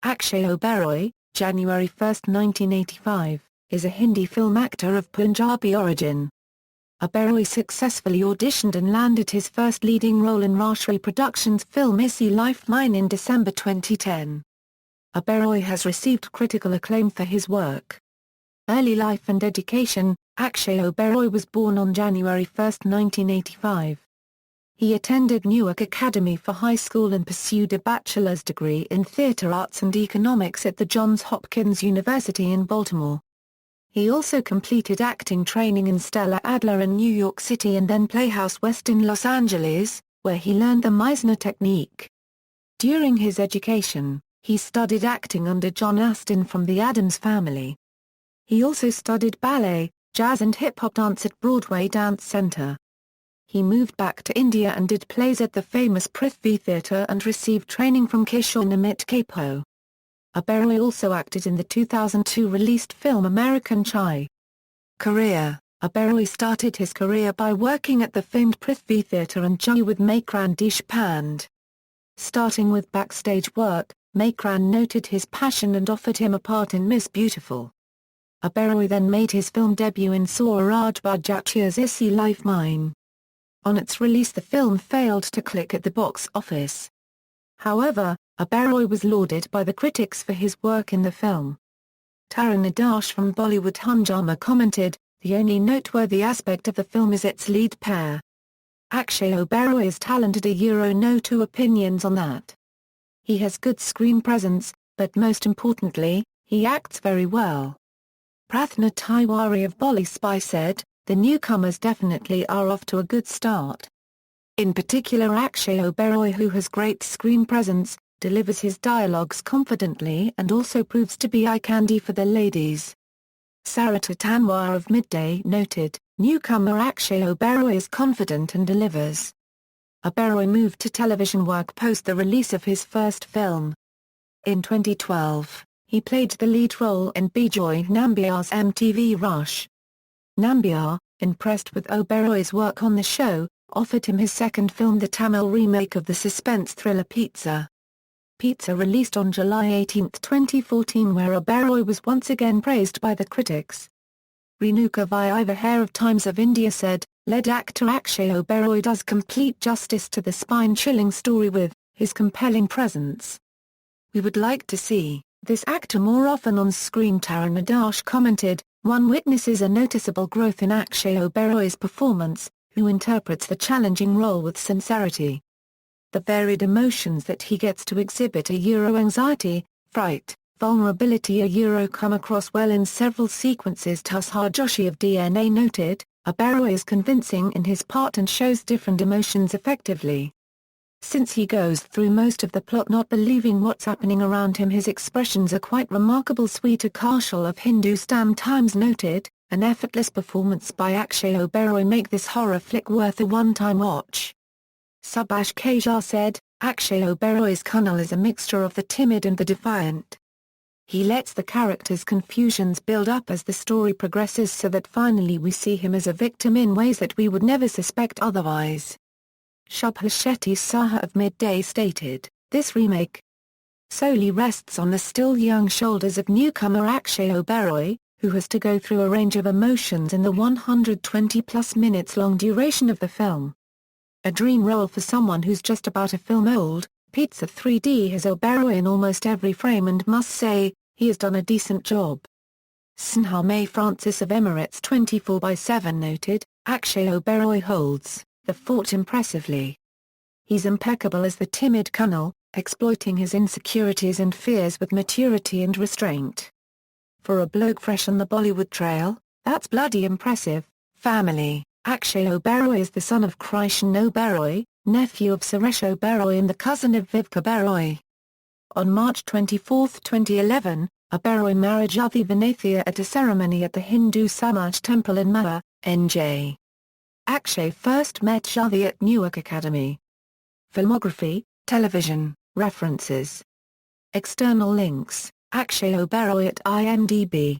Akshay Oberoi, January 1, 1985, is a Hindi film actor of Punjabi origin. Oberoi successfully auditioned and landed his first leading role in Rajshri Productions' film Isi Life Mein in December 2010. Oberoi has received critical acclaim for his work. Early life and education. Akshay Oberoi was born on January 1, 1985. He attended Newark Academy for high school and pursued a bachelor's degree in theater arts and economics at the Johns Hopkins University in Baltimore. He also completed acting training in Stella Adler in New York City and then Playhouse West in Los Angeles, where he learned the Meisner technique. During his education, he studied acting under John Astin from the Addams Family. He also studied ballet, jazz and hip-hop dance at Broadway Dance Center. He moved back to India and did plays at the famous Prithvi Theatre and received training from Kishore Namit Kapoor. Oberoi also acted in the 2002 released film American Chai. Career. Oberoi started his career by working at the famed Prithvi Theatre and Jai with Makran Deshpande. Starting with backstage work, Makran noted his passion and offered him a part in Miss Beautiful. Oberoi then made his film debut in Saurabh Bajatia's Isi Life Mein. On its release the film failed to click at the box office. However, Oberoi was lauded by the critics for his work in the film. Taran Adarsh from Bollywood Hungama commented, "The only noteworthy aspect of the film is its lead pair. Akshay Oberoi is talented, no two opinions on that. He has good screen presence, but most importantly, he acts very well." Prathna Tiwari of Bolly Spy said, "The newcomers definitely are off to a good start. In particular Akshay Oberoi, who has great screen presence, delivers his dialogues confidently and also proves to be eye candy for the ladies." Sarita Tanwar of Midday noted, "Newcomer Akshay Oberoi is confident and delivers." Oberoi moved to television work post the release of his first film. In 2012, he played the lead role in Bijoy Nambiar's MTV Rush. Nambiar, impressed with Oberoi's work on the show, offered him his second film, the Tamil remake of the suspense thriller Pizza. Pizza released on July 18, 2014, where Oberoi was once again praised by the critics. Renuka Vaivahar of Times of India said, "Lead actor Akshay Oberoi does complete justice to the spine-chilling story with his compelling presence. We would like to see this actor more often on screen." Taran Adarsh commented, "One witnesses a noticeable growth in Akshay Oberoi's performance, who interprets the challenging role with sincerity. The varied emotions that he gets to exhibit anxiety, fright, vulnerability come across well in several sequences." Tushar Joshi of DNA noted, "Oberoi is convincing in his part and shows different emotions effectively. Since he goes through most of the plot not believing what's happening around him, his expressions are quite remarkable." Sweeta Kaushal of Hindustan Times noted, "An effortless performance by Akshay Oberoi make this horror flick worth a one-time watch." Subhash Kajal said, "Akshay Oberoi's Kunal is a mixture of the timid and the defiant. He lets the characters' confusions build up as the story progresses so that finally we see him as a victim in ways that we would never suspect otherwise." Shubha Shetty Saha of Midday stated, "This remake solely rests on the still young shoulders of newcomer Akshay Oberoi, who has to go through a range of emotions in the 120-plus minutes long duration of the film. A dream role for someone who's just about a film old. Pizza 3D has Oberoi in almost every frame and must say, he has done a decent job." Snha May Francis of Emirates 24/7 noted, "Akshay Oberoi holds the fort impressively. He's impeccable as the timid Kunal, exploiting his insecurities and fears with maturity and restraint. For a bloke fresh on the Bollywood trail, that's bloody impressive." Family. Akshay Oberoi is the son of Krishan Oberoi, nephew of Suresh Oberoi and the cousin of Vivek Oberoi. On March 24, 2011, Oberoi married Yuthi Vanathia at a ceremony at the Hindu Samaj Temple in Mahur, NJ. Akshay first met Yuthi at Newark Academy. Filmography, television, references. External links, Akshay Oberoi at IMDb.